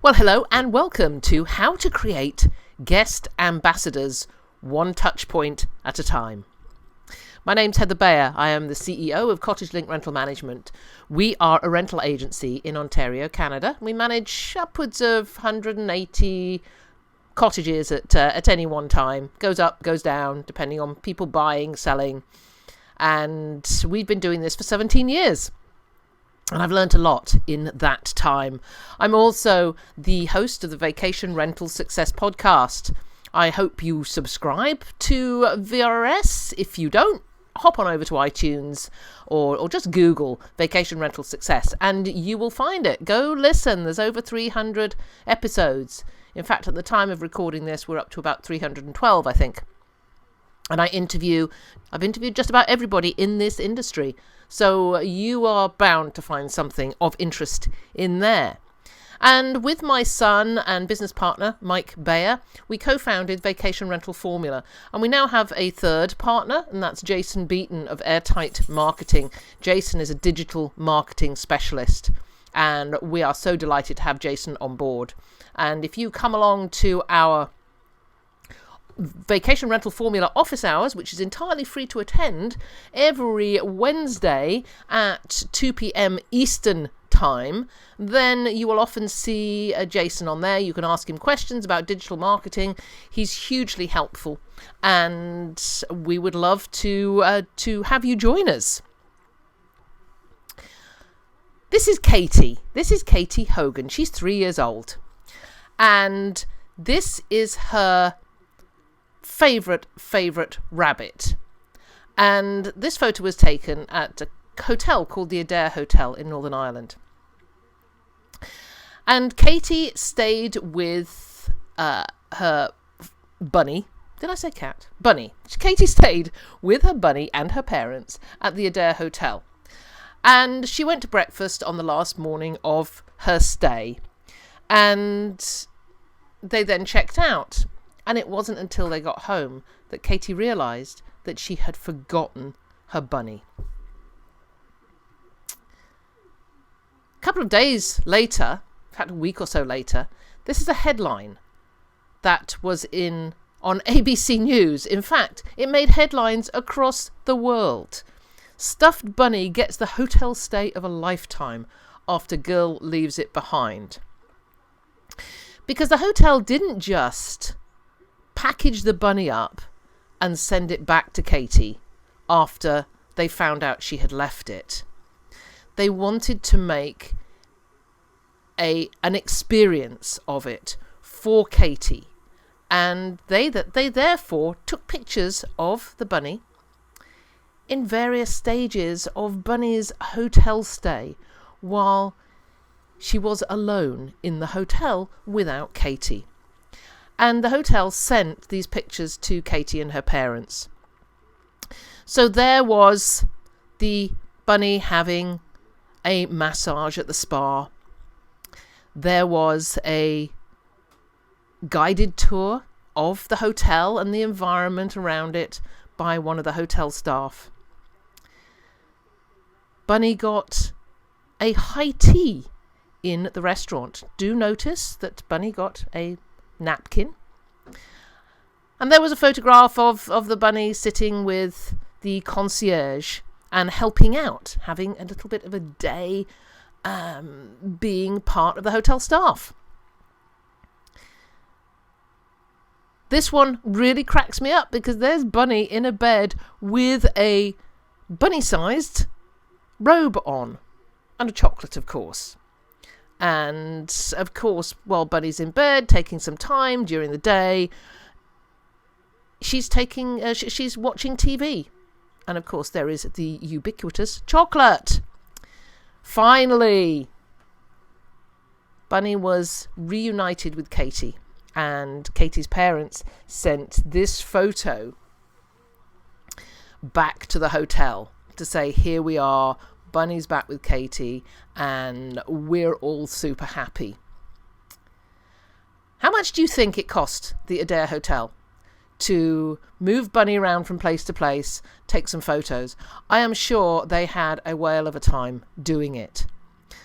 Well, hello and welcome to How to Create Guest Ambassadors One Touchpoint at a Time. My name's Heather Bayer. I am the CEO of Cottage Link Rental Management. We are a rental agency in Ontario, Canada. We manage upwards of 180 cottages at any one time. Goes up, goes down, depending on people buying, selling. And we've been doing this for 17 years. And I've learned a lot in that time. I'm also the host of the Vacation Rental Success podcast. I hope you subscribe to VRS. If you don't, hop on over to iTunes or just Google Vacation Rental Success and you will find it. Go listen. There's over 300 episodes. In fact, at the time of recording this, we're up to about 312, I think. And I've interviewed just about everybody in this industry. So you are bound to find something of interest in there. And with my son and business partner, Mike Bayer, we co-founded Vacation Rental Formula. And we now have a third partner, and that's Jason Beaton of Airtight Marketing. Jason is a digital marketing specialist. And we are so delighted to have Jason on board. And if you come along to our Vacation Rental Formula office hours, which is entirely free to attend, every Wednesday at 2 p.m. Eastern time, then you will often see Jason on there. You can ask him questions about digital marketing. He's hugely helpful, and we would love to have you join us. This is Katie. This is Katie Hogan. She's 3 years old, and this is her favorite rabbit. And this photo was taken at a hotel called the Adair Hotel in Northern Ireland. And Katie stayed with her bunny. Did I say cat? Bunny. Katie stayed with her bunny and her parents at the Adair Hotel. And she went to breakfast on the last morning of her stay. And they then checked out. And it wasn't until they got home that Katie realised that she had forgotten her bunny. A couple of days later, in fact a week or so later, this is a headline that was on ABC News. In fact, it made headlines across the world. Stuffed bunny gets the hotel stay of a lifetime after girl leaves it behind. Because the hotel didn't just package the bunny up and send it back to Katie after they found out she had left it. They wanted to make an experience of it for Katie, and they therefore took pictures of the bunny in various stages of Bunny's hotel stay while she was alone in the hotel without Katie. And the hotel sent these pictures to Katie and her parents. So there was the bunny having a massage at the spa. There was a guided tour of the hotel and the environment around it by one of the hotel staff. Bunny got a high tea in the restaurant. Do notice that Bunny got a napkin. And there was a photograph of the bunny sitting with the concierge and helping out, having a little bit of a day being part of the hotel staff. This one really cracks me up because there's Bunny in a bed with a bunny-sized robe on and a chocolate, of course. And of course, while Bunny's in bed, taking some time during the day, she's watching TV. And of course, there is the ubiquitous chocolate. Finally, Bunny was reunited with Katie, and Katie's parents sent this photo back to the hotel to say, here we are, Bunny's back with Katie, and we're all super happy. How much do you think it cost the Adair Hotel to move Bunny around from place to place, take some photos? I am sure they had a whale of a time doing it.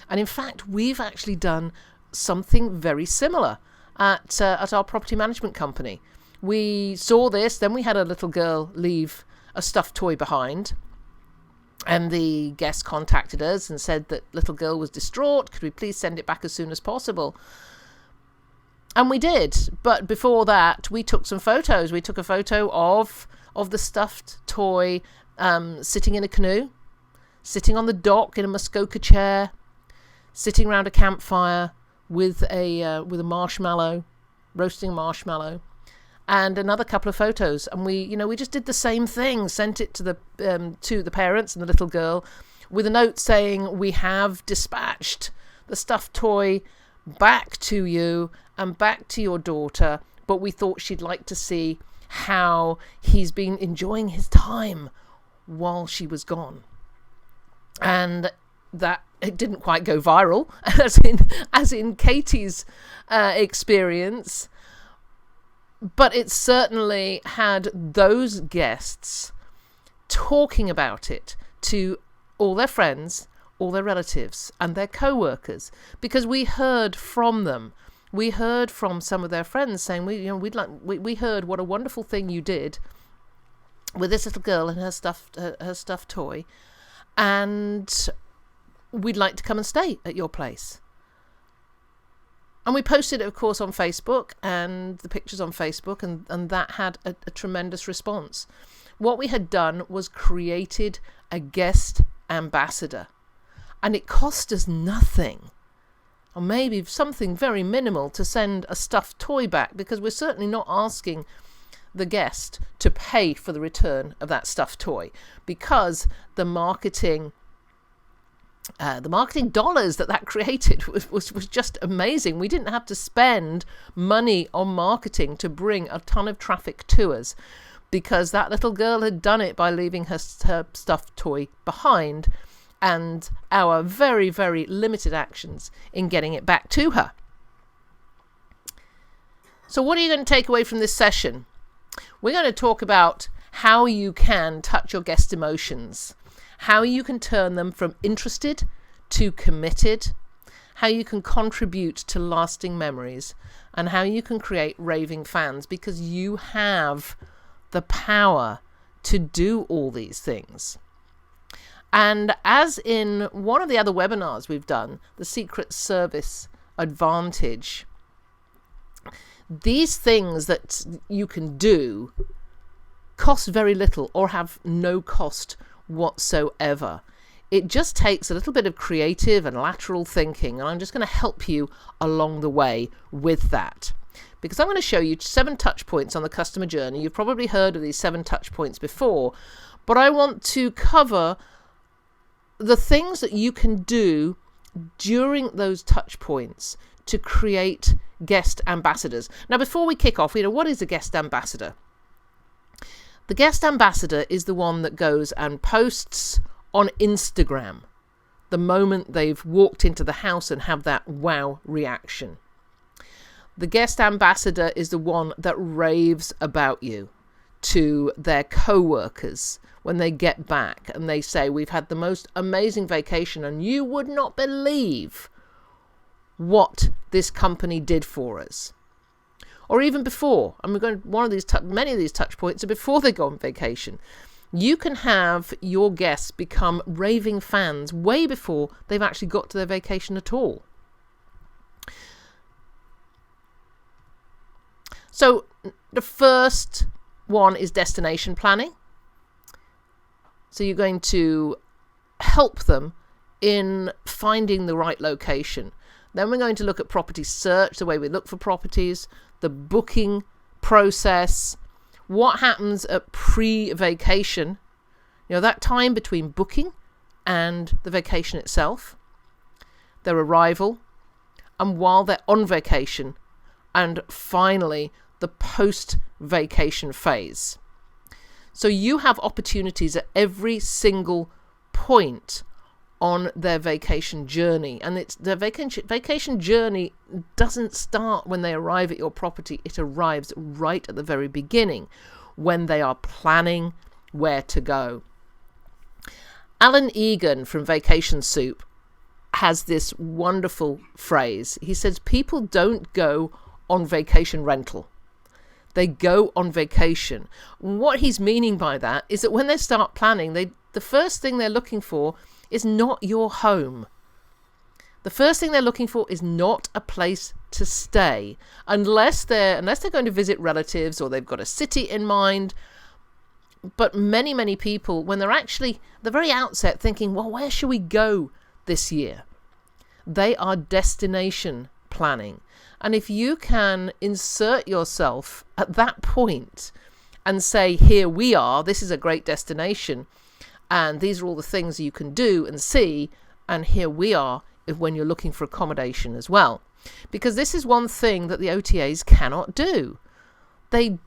And in fact, we've actually done something very similar at our property management company. We saw this, then we had a little girl leave a stuffed toy behind, and the guest contacted us and said that little girl was distraught. Could we please send it back as soon as possible? And we did. But before that, we took some photos. We took a photo of the stuffed toy sitting in a canoe, sitting on the dock in a Muskoka chair, sitting around a campfire with a marshmallow, roasting a marshmallow, and another couple of photos. And we just did the same thing, sent it to the parents and the little girl with a note saying, we have dispatched the stuffed toy back to you and back to your daughter, but we thought she'd like to see how he's been enjoying his time while she was gone. And that it didn't quite go viral as in Katie's experience, but it certainly had those guests talking about it to all their friends, all their relatives and their co-workers, because we heard from them. We heard from some of their friends saying, we heard what a wonderful thing you did with this little girl and her stuffed toy, and we'd like to come and stay at your place. And we posted it, of course, on Facebook, and the pictures on Facebook, and that had a tremendous response. What we had done was created a guest ambassador, and it cost us nothing, or maybe something very minimal, to send a stuffed toy back, because we're certainly not asking the guest to pay for the return of that stuffed toy, because the marketing dollars that created was just amazing. We didn't have to spend money on marketing to bring a ton of traffic to us, because that little girl had done it by leaving her stuffed toy behind, and our very, very limited actions in getting it back to her. So what are you going to take away from this session? We're going to talk about how you can touch your guest emotions, how you can turn them from interested to committed, how you can contribute to lasting memories, and how you can create raving fans, because you have the power to do all these things. And as in one of the other webinars we've done, the Secret Service Advantage, these things that you can do cost very little or have no cost whatsoever. It just takes a little bit of creative and lateral thinking, and I'm just going to help you along the way with that, because I'm going to show you 7 touch points on the customer journey. You've probably heard of these 7 touch points before, but I want to cover the things that you can do during those touch points to create guest ambassadors. Now, before we kick off, what is a guest ambassador? The guest ambassador is the one that goes and posts on Instagram the moment they've walked into the house and have that wow reaction. The guest ambassador is the one that raves about you to their co-workers when they get back and they say, we've had the most amazing vacation and you would not believe what this company did for us. Or even before, and we're going many of these touch points are before they go on vacation. You can have your guests become raving fans way before they've actually got to their vacation at all. So the first one is destination planning. So you're going to help them in finding the right location. Then we're going to look at property search, the way we look for properties, the booking process, what happens at pre-vacation, that time between booking and the vacation itself, their arrival, and while they're on vacation, and finally the post-vacation phase. So you have opportunities at every single point on their vacation journey, and it's their vacation journey doesn't start when they arrive at your property. It arrives right at the very beginning when they are planning where to go. Alan Egan from Vacation Soup has this wonderful phrase. He says, people don't go on vacation rental. They go on vacation. What he's meaning by that is that when they start planning, the first thing they're looking for is not your home. The first thing they're looking for is not a place to stay, unless they're going to visit relatives or they've got a city in mind. But many people, when they're actually the very outset thinking, well, where should we go this year? They are destination planning. And if you can insert yourself at that point and say, here we are, this is a great destination, and these are all the things you can do and see, and here we are when you're looking for accommodation as well. Because this is one thing that the OTAs cannot do. They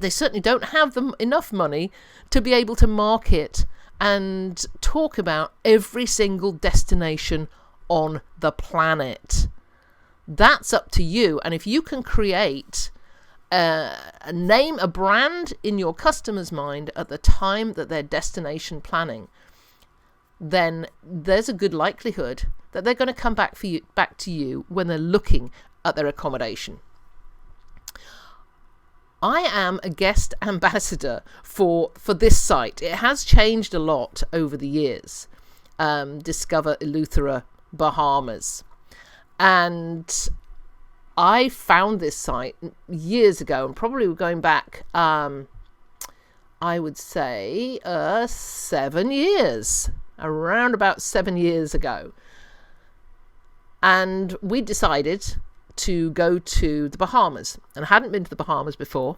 certainly don't have enough money to be able to market and talk about every single destination on the planet. That's up to you. And if you can create a name, a brand in your customer's mind at the time that they're destination planning, then there's a good likelihood that they're going to come back to you when they're looking at their accommodation. I am a guest ambassador for this site. It has changed a lot over the years. Discover Eleuthera Bahamas. And I found this site years ago, and probably going back, I would say 7 years, around about 7 years ago. And we decided to go to the Bahamas, and I hadn't been to the Bahamas before.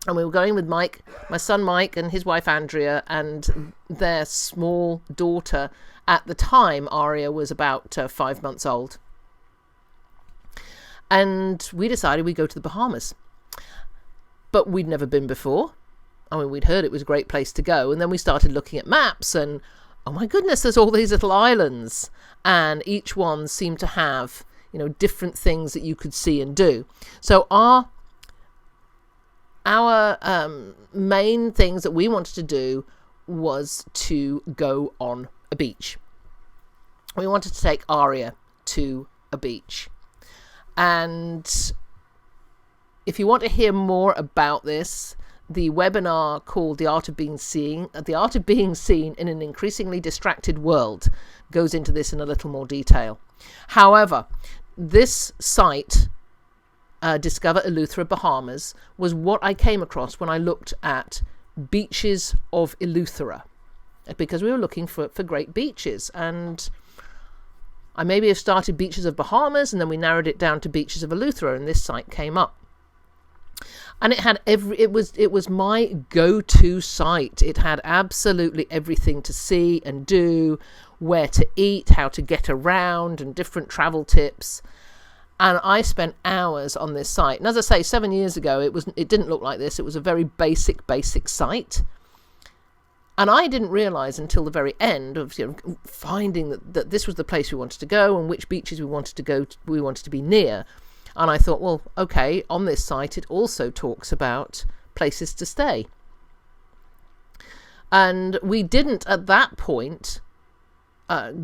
And we were going with Mike, my son Mike, and his wife Andrea, and their small daughter. At the time, Aria was about 5 months old. And we decided we'd go to the Bahamas. But we'd never been before. I mean, we'd heard it was a great place to go. And then we started looking at maps, and oh my goodness, there's all these little islands. And each one seemed to have, different things that you could see and do. So our main things that we wanted to do was to go on a beach. We wanted to take Aria to a beach. And if you want to hear more about this, the webinar called The Art of Being Seen in an Increasingly Distracted World goes into this in a little more detail. However, this site, Discover Eleuthera Bahamas, was what I came across when I looked at beaches of Eleuthera, because we were looking for great beaches. And I maybe have started beaches of Bahamas, and then we narrowed it down to beaches of Eleuthera, and this site came up. And it had it was my go-to site. It had absolutely everything to see and do, where to eat, how to get around, and different travel tips. And I spent hours on this site. And as I say, 7 years ago, it didn't look like this. It was a very basic site. And I didn't realize until the very end of finding that this was the place we wanted to go and which beaches we wanted to be near. And I thought, well, okay, on this site, it also talks about places to stay. And we didn't, at that point,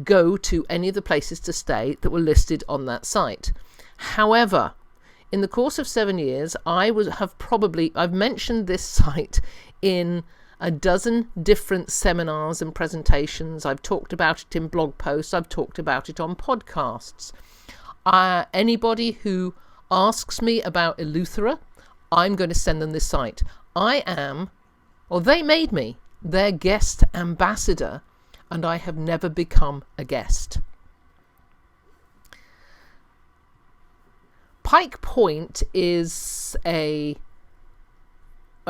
go to any of the places to stay that were listed on that site. However, in the course of 7 years, I've mentioned this site in a dozen different seminars and presentations. I've talked about it in blog posts. I've talked about it on podcasts. Anybody who asks me about Eleuthera, I'm going to send them this site. They made me their guest ambassador, and I have never become a guest. Pike Point is a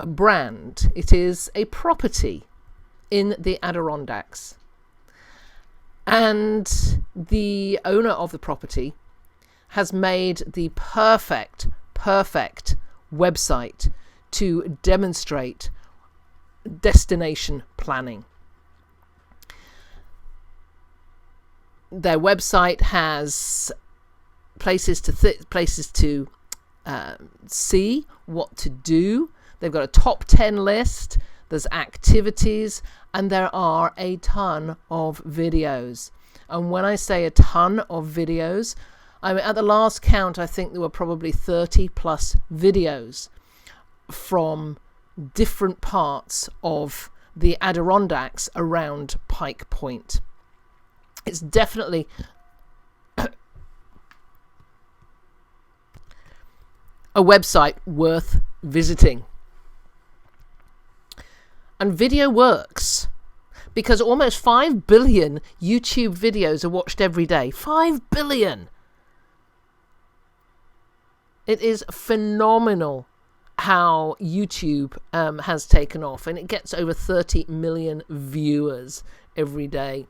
brand. It is a property in the Adirondacks. And the owner of the property has made the perfect website to demonstrate destination planning. Their website has places to see, what to do. They've got a top 10 list. There's activities, and there are a ton of videos. And when I say a ton of videos, I mean, at the last count, I think there were probably 30 plus videos from different parts of the Adirondacks around Pike Point. It's definitely a website worth visiting. And video works because almost 5 billion YouTube videos are watched every day. 5 billion! It is phenomenal how YouTube has taken off, and it gets over 30 million viewers every day.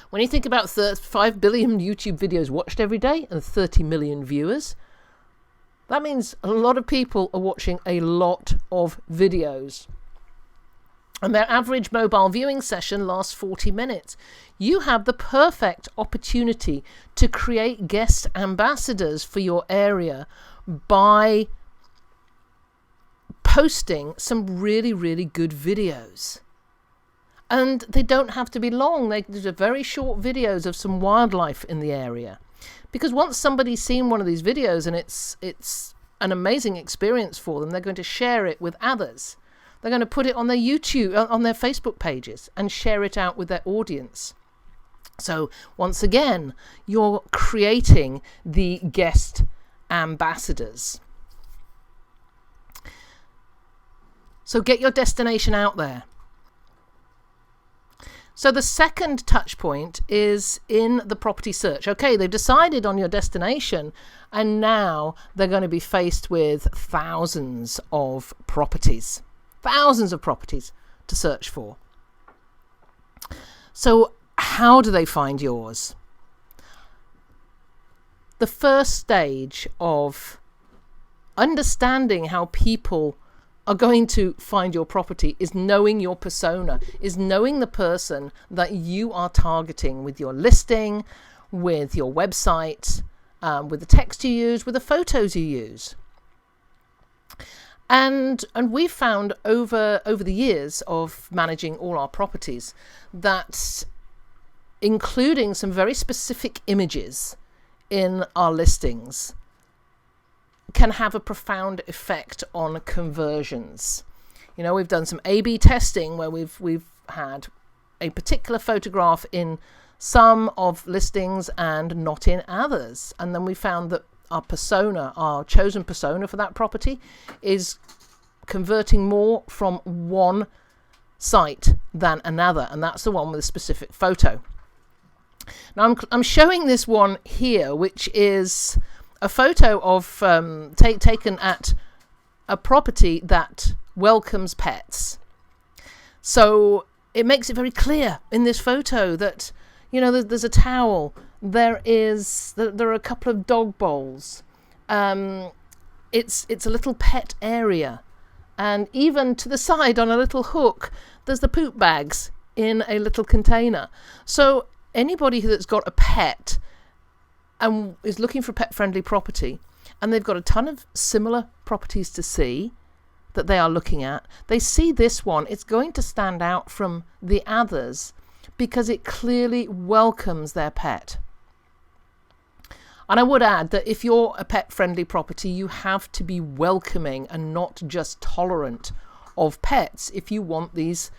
When you think about 5 billion YouTube videos watched every day and 30 million viewers, that means a lot of people are watching a lot of videos. And their average mobile viewing session lasts 40 minutes. You have the perfect opportunity to create guest ambassadors for your area by posting some really, really good videos. And they don't have to be long. These are very short videos of some wildlife in the area. Because once somebody's seen one of these videos and it's an amazing experience for them, they're going to share it with others. They're going to put it on their YouTube, on their Facebook pages, and share it out with their audience. So once again, you're creating the guest ambassadors. So get your destination out there. So the second touch point is in the property search. Okay, they've decided on your destination, and now they're going to be faced with thousands of properties to search for. So how do they find yours? The first stage of understanding how people are going to find your property is knowing your persona, is knowing the person that you are targeting with your listing, with your website, with the text you use, with the photos you use. And we've found over the years of managing all our properties that including some very specific images in our listings can have a profound effect on conversions. You know, we've done some A/B testing where we've had a particular photograph in some of listings and not in others. And then we found that our persona, our chosen persona for that property, is converting more from one site than another, and that's the one with a specific photo. Now I'm showing this one here, which is a photo of taken at a property that welcomes pets. So it makes it very clear in this photo that, you know, there's a towel, there are a couple of dog bowls, it's a little pet area, and even to the side on a little hook there's the poop bags in a little container. So anybody that's got a pet and is looking for a pet-friendly property, and they've got a ton of similar properties to see that they are looking at, they see this one, it's going to stand out from the others because it clearly welcomes their pet. And I would add that if you're a pet-friendly property, you have to be welcoming and not just tolerant of pets if you want these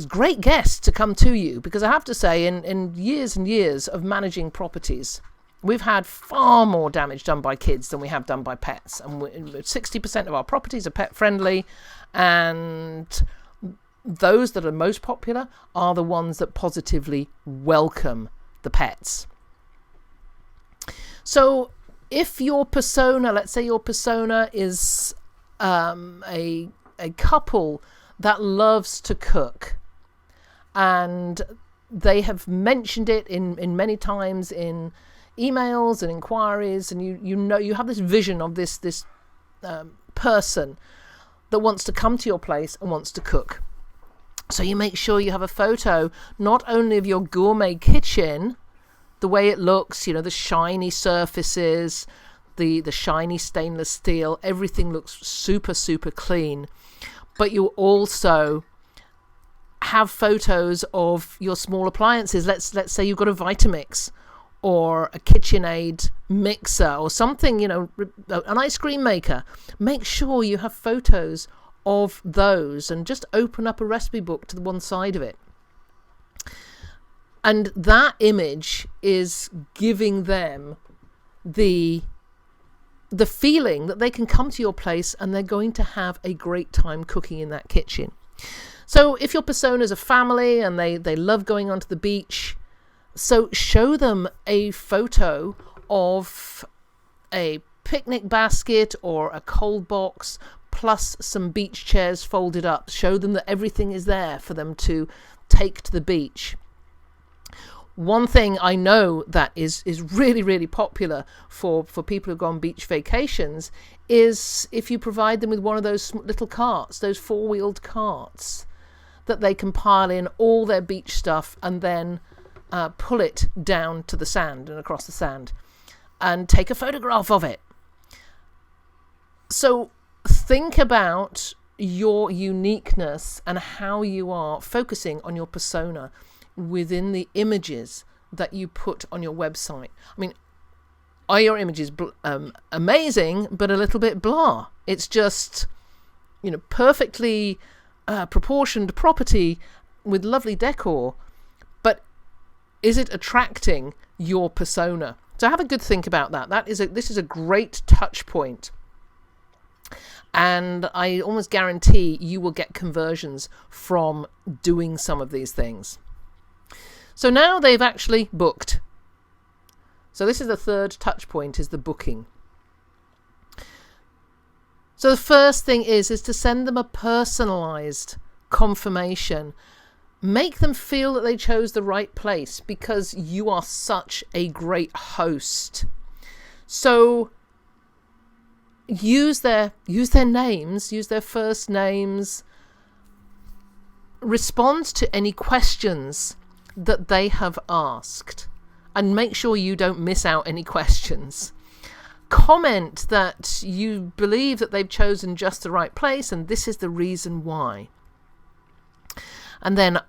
great guests to come to you. Because I have to say, in years and years of managing properties, we've had far more damage done by kids than we have done by pets. And 60% of our properties are pet-friendly, and those that are most popular are the ones that positively welcome the pets. So if your persona, let's say your persona is a couple that loves to cook, and they have mentioned it in many times in emails and inquiries, and you know you have this vision of this person that wants to come to your place and wants to cook. So you make sure you have a photo not only of your gourmet kitchen, the way it looks, you know, the shiny surfaces, the shiny stainless steel, everything looks super, super clean. But you also have photos of your small appliances. Let's say you've got a Vitamix or a KitchenAid mixer or something, an ice cream maker. Make sure you have photos of those and just open up a recipe book to the one side of it. And that image is giving them the feeling that they can come to your place and they're going to have a great time cooking in that kitchen. So if your persona is a family and they love going onto the beach, so show them a photo of a picnic basket or a cold box plus some beach chairs folded up. Show them that everything is there for them to take to the beach. One thing I know that is really, really popular for people who go on beach vacations is if you provide them with one of those little carts, those four-wheeled carts, that they can pile in all their beach stuff and then pull it down to the sand and across the sand and take a photograph of it. So think about your uniqueness and how you are focusing on your persona within the images that you put on your website. I mean, are your images amazing but a little bit blah? It's just, perfectly proportioned property with lovely decor, but is it attracting your persona? So have a good think about that. This is a great touch point. And I almost guarantee you will get conversions from doing some of these things. So now they've actually booked. So this is the third touch point, is the booking. So the first thing is to send them a personalized confirmation. Make them feel that they chose the right place because you are such a great host. So use their names, use their first names, respond to any questions that they have asked, and make sure you don't miss out any questions. Comment that you believe that they've chosen just the right place and this is the reason why. And then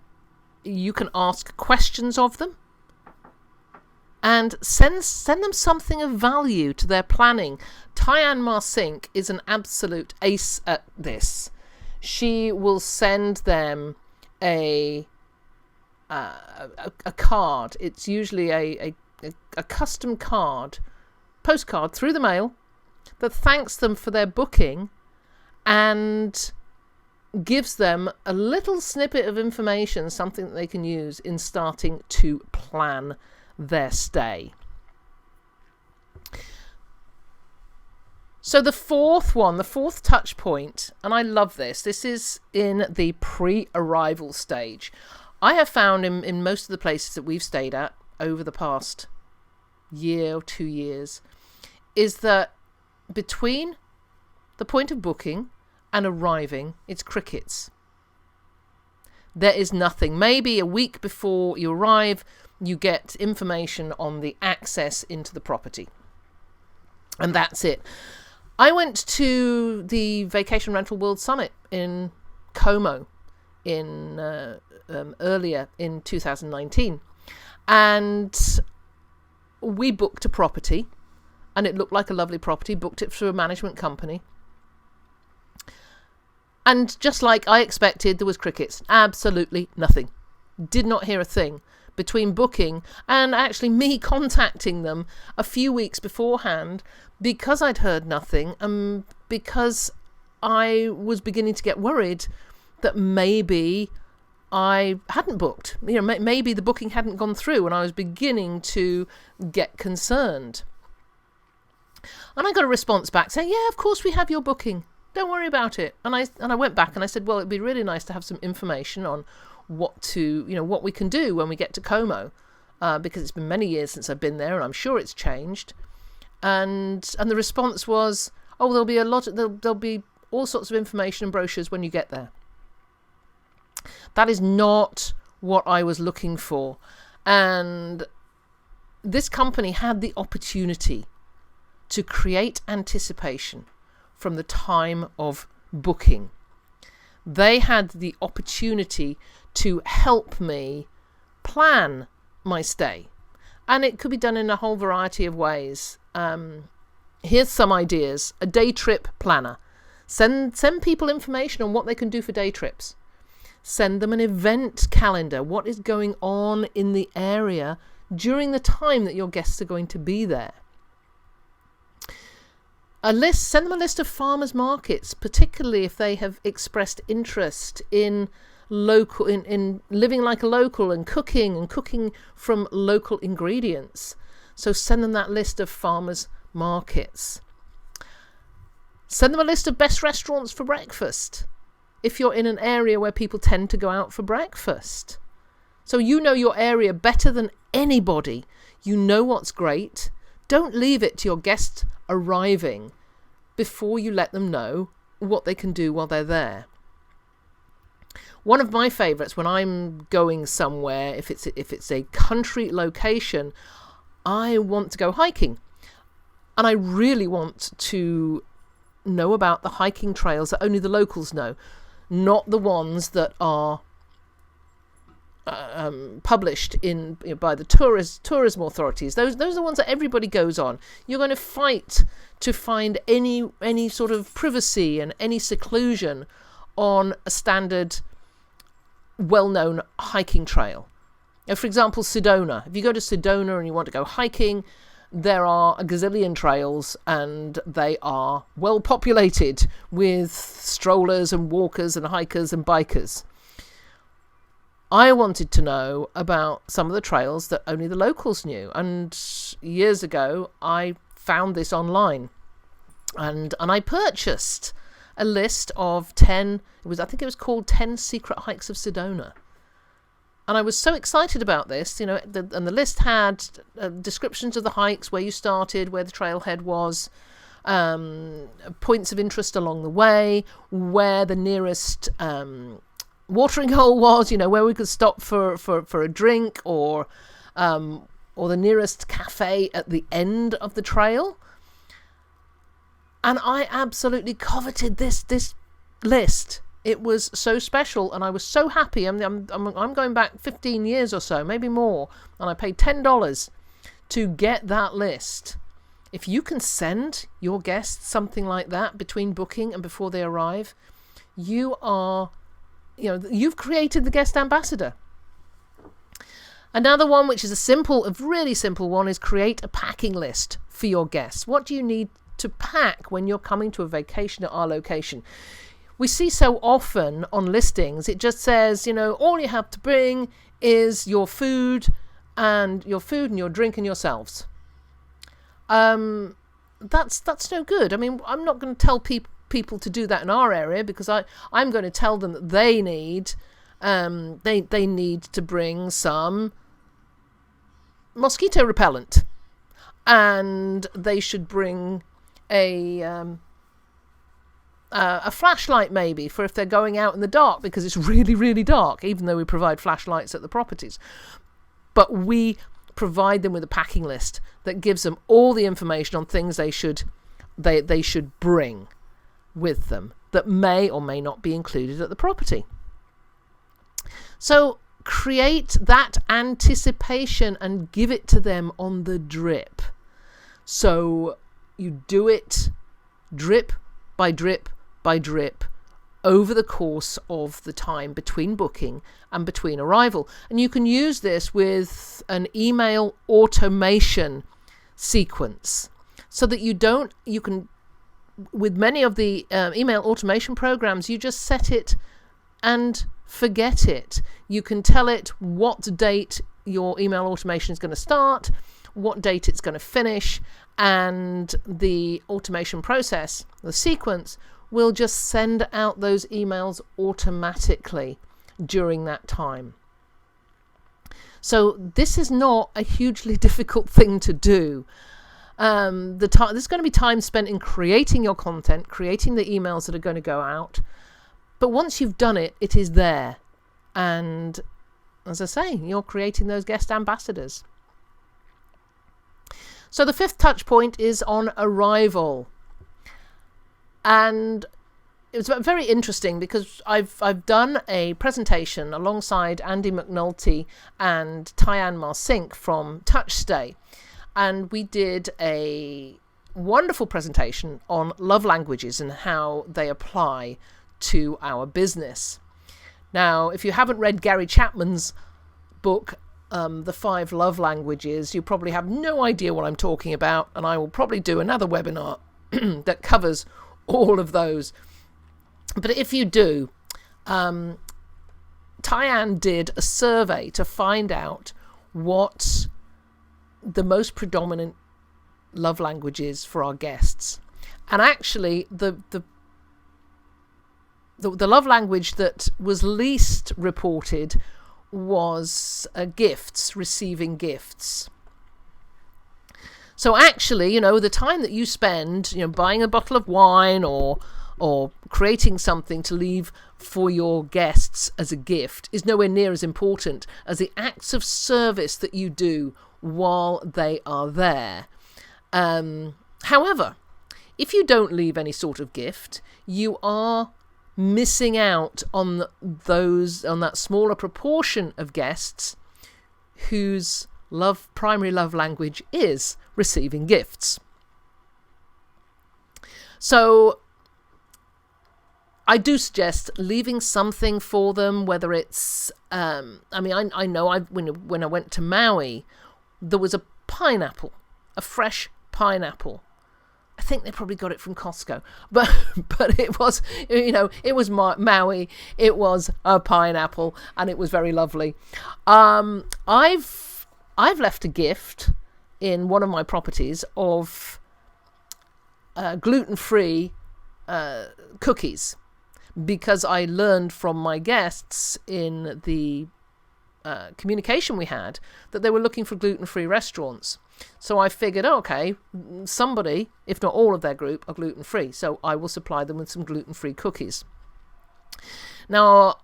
you can ask questions of them and send them something of value to their planning. Tyann Marsink is an absolute ace at this. She will send them a card. It's usually a custom card, postcard through the mail that thanks them for their booking and gives them a little snippet of information, something that they can use in starting to plan their stay. So the fourth touch point, and I love this is in the pre-arrival stage. I have found in most of the places that we've stayed at over the past year or 2 years is that between the point of booking and arriving, it's crickets. There is nothing. Maybe a week before you arrive, you get information on the access into the property. And that's it. I went to the Vacation Rental World Summit in Como in earlier in 2019, and we booked a property, and it looked like a lovely property. Booked it through a management company, and just like I expected, there was crickets. Absolutely nothing. Did not hear a thing between booking and actually me contacting them a few weeks beforehand, because I'd heard nothing and because I was beginning to get worried that maybe I hadn't booked. Maybe the booking hadn't gone through, and I was beginning to get concerned. And I got a response back saying, yeah, of course we have your booking. Don't worry about it. And I went back and I said, well, it'd be really nice to have some information on what we can do when we get to Como, because it's been many years since I've been there, and I'm sure it's changed. And the response was, oh, there'll be all sorts of information and brochures when you get there. That is not what I was looking for. And this company had the opportunity to create anticipation from the time of booking. They had the opportunity to help me plan my stay. And it could be done in a whole variety of ways. Here's some ideas. A day trip planner. Send people information on what they can do for day trips. Send them an event calendar. What is going on in the area during the time that your guests are going to be there? Send them a list of farmers markets, particularly if they have expressed interest in living like a local and cooking from local ingredients. So send them that list of farmers markets. Send them a list of best restaurants for breakfast if you're in an area where people tend to go out for breakfast. So you know your area better than anybody. You know what's great. Don't leave it to your guests arriving before you let them know what they can do while they're there. One of my favourites when I'm going somewhere, if it's a country location, I want to go hiking. And I really want to know about the hiking trails that only the locals know, not the ones that are published by the tourism authorities. Those are the ones that everybody goes on. You're going to fight to find any sort of privacy and any seclusion on a standard, well-known hiking trail. Now, for example, Sedona. If you go to Sedona and you want to go hiking, there are a gazillion trails and they are well populated with strollers and walkers and hikers and bikers. I wanted to know about some of the trails that only the locals knew, and years ago I found this online and I purchased a list of 10, I think it was called 10 Secret Hikes of Sedona. And I was so excited about this, and the list had descriptions of the hikes, where you started, where the trailhead was, points of interest along the way, where the nearest watering hole was, where we could stop for a drink, or the nearest cafe at the end of the trail. And I absolutely coveted this list. It was so special, and I was so happy. I'm going back 15 years or so, maybe more, and I paid $10 to get that list. If you can send your guests something like that between booking and before they arrive, you've created the guest ambassador. Another one, which is a really simple one, is create a packing list for your guests. What do you need to pack when you're coming to a vacation at our location? We see so often on listings, it just says, all you have to bring is your food and your drink and yourselves. That's no good. I mean, I'm not going to tell people to do that in our area, because I'm going to tell them that they need to bring some mosquito repellent, and they should bring a flashlight, maybe, for if they're going out in the dark, because it's really, really dark, even though we provide flashlights at the properties. But we provide them with a packing list that gives them all the information on things they should bring with them that may or may not be included at the property. So create that anticipation and give it to them on the drip. So you do it drip by drip by drip over the course of the time between booking and between arrival. And you can use this with an email automation sequence, so that you can, with many of the email automation programs, you just set it and forget it. You can tell it what date your email automation is going to start, what date it's going to finish, and the automation process, the sequence, will just send out those emails automatically during that time. So this is not a hugely difficult thing to do. There's going to be time spent in creating your content, creating the emails that are going to go out. But once you've done it, it is there. And as I say, you're creating those guest ambassadors. So the fifth touch point is on arrival. And it was very interesting because I've done a presentation alongside Andy McNulty and Tyann Marsink from TouchStay, and we did a wonderful presentation on love languages and how they apply to our business. Now, if you haven't read Gary Chapman's book, The 5 Love Languages, you probably have no idea what I'm talking about, and I will probably do another webinar that covers all of those. But if you do, Tyann did a survey to find out what the most predominant love languages for our guests, and actually the love language that was least reported was gifts, receiving gifts. So actually, the time that you spend, buying a bottle of wine or creating something to leave for your guests as a gift is nowhere near as important as the acts of service that you do while they are there. However, if you don't leave any sort of gift, you are missing out on that smaller proportion of guests whose primary love language is receiving gifts. So I do suggest leaving something for them, whether it's, I know when I went to Maui, there was a pineapple, a fresh pineapple. I think they probably got it from Costco, but it was, it was Maui, it was a pineapple, and it was very lovely. I've left a gift in one of my properties of gluten-free cookies, because I learned from my guests in the communication we had that they were looking for gluten-free restaurants. So I figured, okay, somebody, if not all of their group, are gluten-free, so I will supply them with some gluten-free cookies. Now,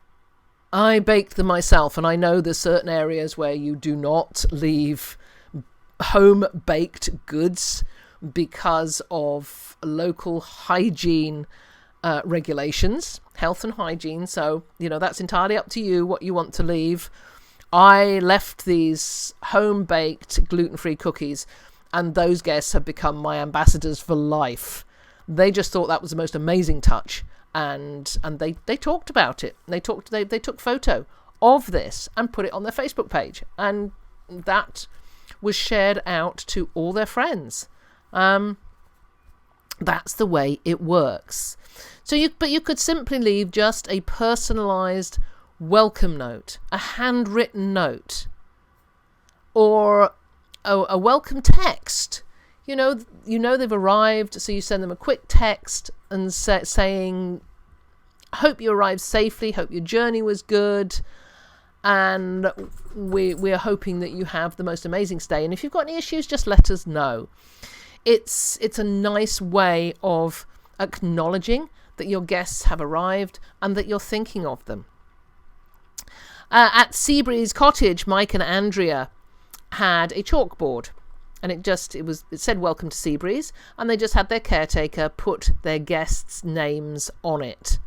I baked them myself, and I know there's certain areas where you do not leave home-baked goods because of local hygiene regulations, health and hygiene. So, that's entirely up to you what you want to leave. I left these home-baked gluten-free cookies, and those guests have become my ambassadors for life. They just thought that was the most amazing touch, and they talked about it. They took photo of this and put it on their Facebook page, and that was shared out to all their friends. That's the way it works. But you could simply leave just a personalized welcome note, a handwritten note, or a welcome text. They've arrived, so you send them a quick text and saying, hope you arrived safely, hope your journey was good, and we're hoping that you have the most amazing stay, and if you've got any issues, just let us know. It's a nice way of acknowledging that your guests have arrived and that you're thinking of them. At Seabreeze Cottage, Mike and Andrea had a chalkboard, and it said welcome to Seabreeze, and they just had their caretaker put their guests' names on it,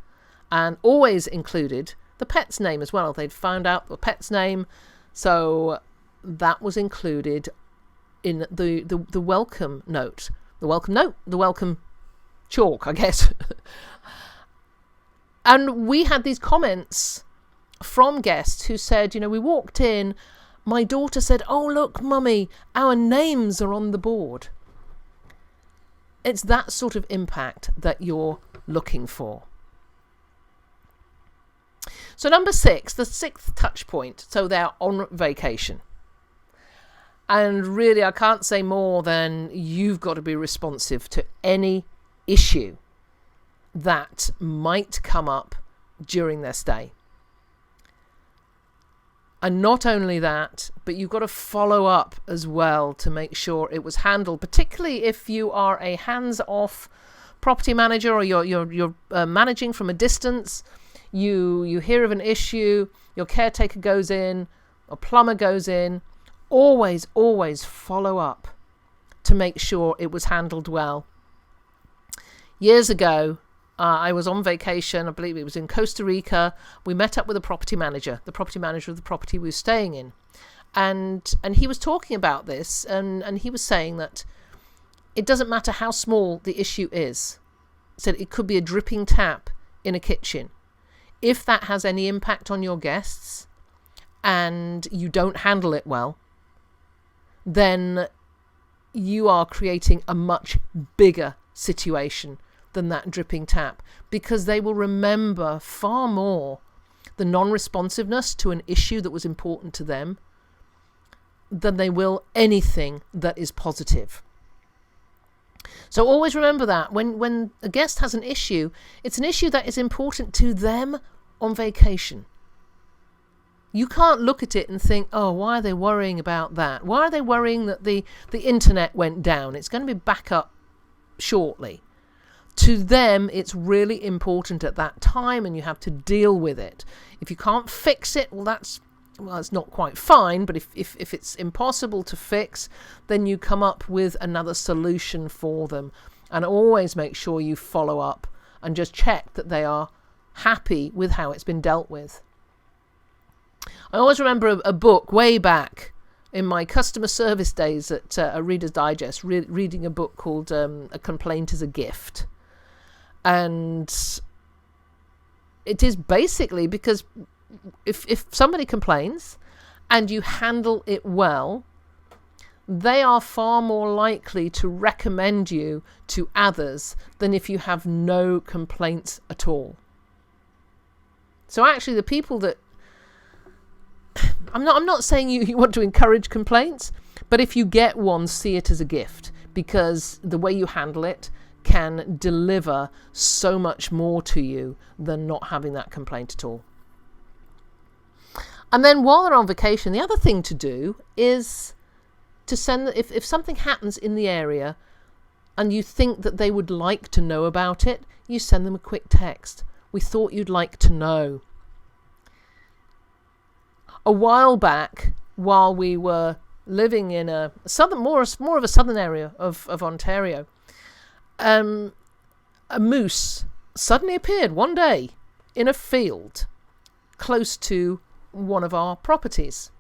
and always included the pet's name as well. They'd found out the pet's name, so that was included in the welcome note, the welcome chalk, I guess. And we had these comments from guests who said, we walked in, my daughter said, oh, look, Mummy, our names are on the board. It's that sort of impact that you're looking for. So number 6, the 6th touch point. So they're on vacation. And really, I can't say more than you've got to be responsive to any issue that might come up during their stay. And not only that, but you've got to follow up as well to make sure it was handled, particularly if you are a hands-off property manager or you're managing from a distance. You hear of an issue, your caretaker goes in, a plumber goes in. Always follow up to make sure it was handled well. Years ago, I was on vacation. I believe it was in Costa Rica. We met up with the property manager of the property we were staying in. And he was talking about this, and he was saying that it doesn't matter how small the issue is. He said it could be a dripping tap in a kitchen. If that has any impact on your guests and you don't handle it well, then you are creating a much bigger situation than that dripping tap, because they will remember far more the non-responsiveness to an issue that was important to them than they will anything that is positive. So always remember that when a guest has an issue, it's an issue that is important to them on vacation. You can't look at it and think, oh, why are they worrying about that? Why are they worrying that the internet went down? It's going to be back up shortly. To them, it's really important at that time, and you have to deal with it. If you can't fix it, it's not quite fine, but if it's impossible to fix, then you come up with another solution for them. And always make sure you follow up and just check that they are happy with how it's been dealt with. I always remember a book way back in my customer service days at a Reader's Digest, reading a book called A Complaint is a Gift. And it is basically because if somebody complains and you handle it well, they are far more likely to recommend you to others than if you have no complaints at all. So actually the people that I'm not saying you want to encourage complaints, but if you get one, see it as a gift, because the way you handle it can deliver so much more to you than not having that complaint at all. And then while they're on vacation, the other thing to do is to send, if something happens in the area and you think that they would like to know about it, you send them a quick text. We thought you'd like to know. A while back, while we were living in a southern, more of a southern area of Ontario, a moose suddenly appeared one day in a field close to one of our properties.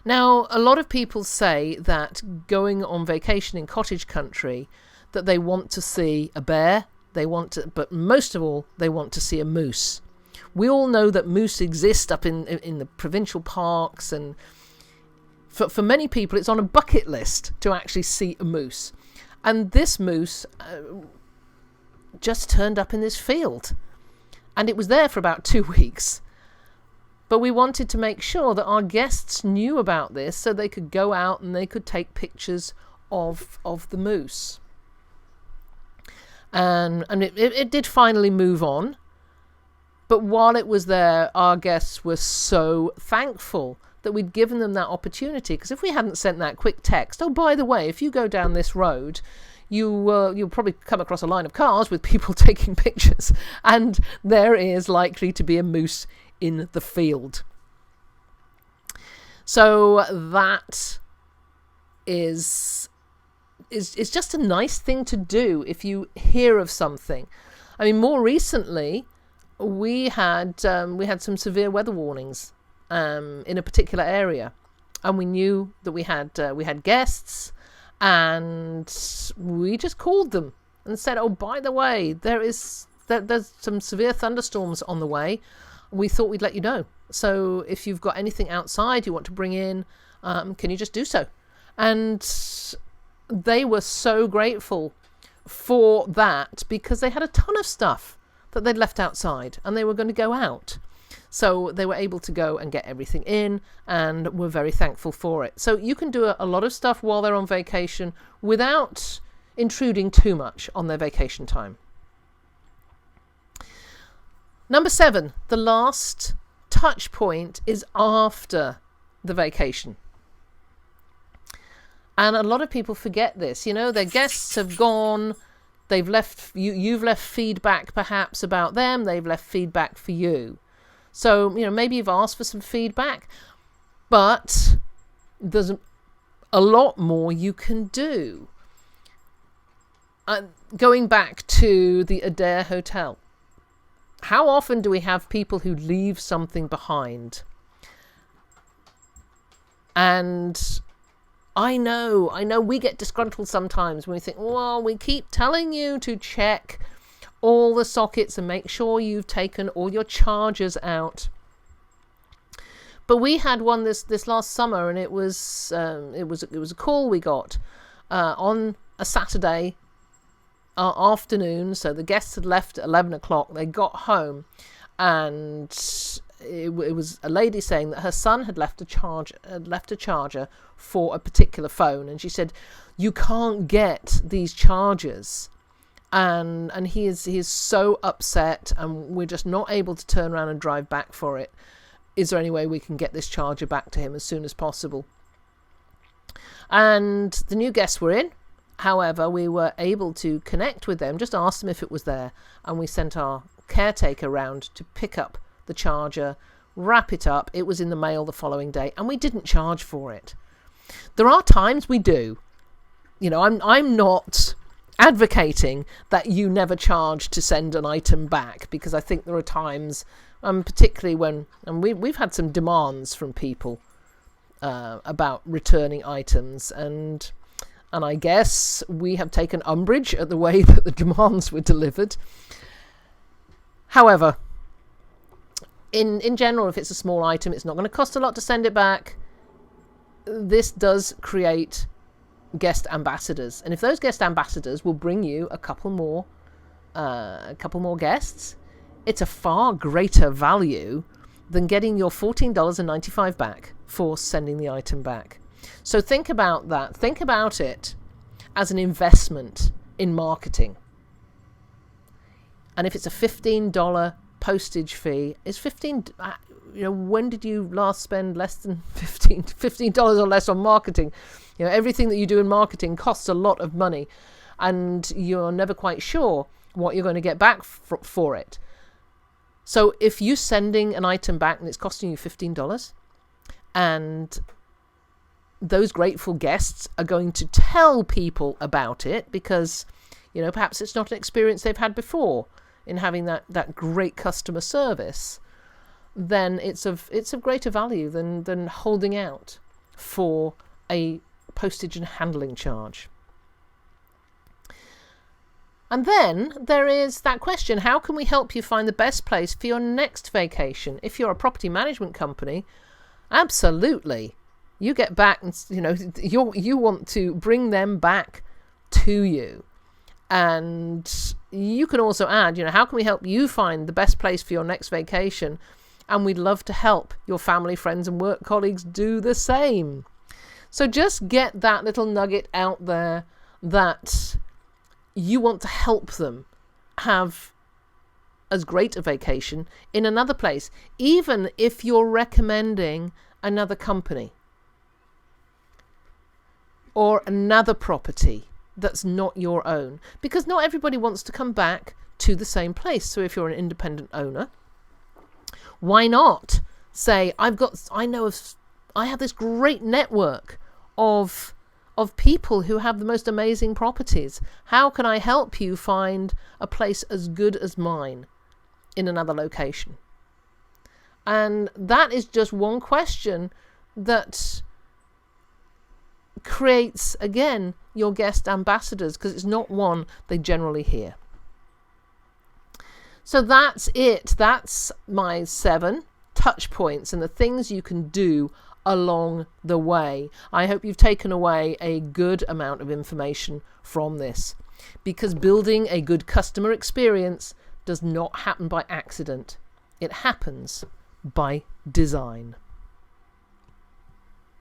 Now, a lot of people say that going on vacation in cottage country, that they want to see a bear, but most of all, they want to see a moose. We all know that moose exist up in the provincial parks, and for many people, it's on a bucket list to actually see a moose. And this moose just turned up in this field, and it was there for about 2 weeks. But we wanted to make sure that our guests knew about this so they could go out and they could take pictures of the moose. And it did finally move on. But while it was there, our guests were so thankful that we'd given them that opportunity. Because if we hadn't sent that quick text, oh, by the way, if you go down this road, you'll probably come across a line of cars with people taking pictures. And there is likely to be a moose in the field. So that is just a nice thing to do if you hear of something. I mean, more recently, we had some severe weather warnings in a particular area, and we knew that we had guests, and we just called them and said, "Oh, by the way, there's some severe thunderstorms on the way. We thought we'd let you know. So if you've got anything outside you want to bring in, can you just do so?" And they were so grateful for that, because they had a ton of stuff that they'd left outside and they were going to go out. So they were able to go and get everything in, and were very thankful for it. So you can do a lot of stuff while they're on vacation without intruding too much on their vacation time. Number 7, the last touch point is after the vacation. And a lot of people forget this. You know, their guests have gone, they've left, you've left feedback perhaps about them, they've left feedback for you. So, you know, maybe you've asked for some feedback, but there's a lot more you can do. Going back to the Adair Hotel, how often do we have people who leave something behind? And I know we get disgruntled sometimes when we think, well, we keep telling you to check all the sockets and make sure you've taken all your chargers out. But we had one this last summer, and it was a call we got on a Saturday afternoon. So the guests had left at 11 o'clock. They got home, and it was a lady saying that her son had left a charger for a particular phone, and she said, "You can't get these chargers." And he is so upset, and we're just not able to turn around and drive back for it. Is there any way we can get this charger back to him as soon as possible? And the new guests were in. However, we were able to connect with them, just ask them if it was there, and we sent our caretaker round to pick up the charger, wrap it up. It was in the mail the following day, and we didn't charge for it. There are times we do. I'm not advocating that you never charge to send an item back, because I think there are times, particularly when, and we've had some demands from people about returning items, and I guess we have taken umbrage at the way that the demands were delivered. However, in general, if it's a small item, it's not going to cost a lot to send it back. This does create guest ambassadors, and if those guest ambassadors will bring you a couple more guests, it's a far greater value than getting your $14.95 back for sending the item back. So think about that. Think about it as an investment in marketing. And if it's a $15 postage fee, is when did you last spend less than $15 or less on marketing? Everything that you do in marketing costs a lot of money, and you're never quite sure what you're going to get back for it. So if you're sending an item back and it's costing you $15, and those grateful guests are going to tell people about it because, perhaps it's not an experience they've had before in having that great customer service, then it's of greater value than holding out for a postage and handling charge. And then there is that question, how can we help you find the best place for your next vacation? If you're a property management company, absolutely. You get back and, you want to bring them back to you. And you can also add, how can we help you find the best place for your next vacation? And we'd love to help your family, friends, and work colleagues do the same. So just get that little nugget out there that you want to help them have as great a vacation in another place, even if you're recommending another company or another property that's not your own, because not everybody wants to come back to the same place. So if you're an independent owner, why not say, I have this great network of people who have the most amazing properties. How can I help you find a place as good as mine in another location? And that is just one question that creates, again, your guest ambassadors, because it's not one they generally hear. So that's it. That's my 7 touch points and the things you can do along the way. I hope you've taken away a good amount of information from this, because building a good customer experience does not happen by accident. It happens by design.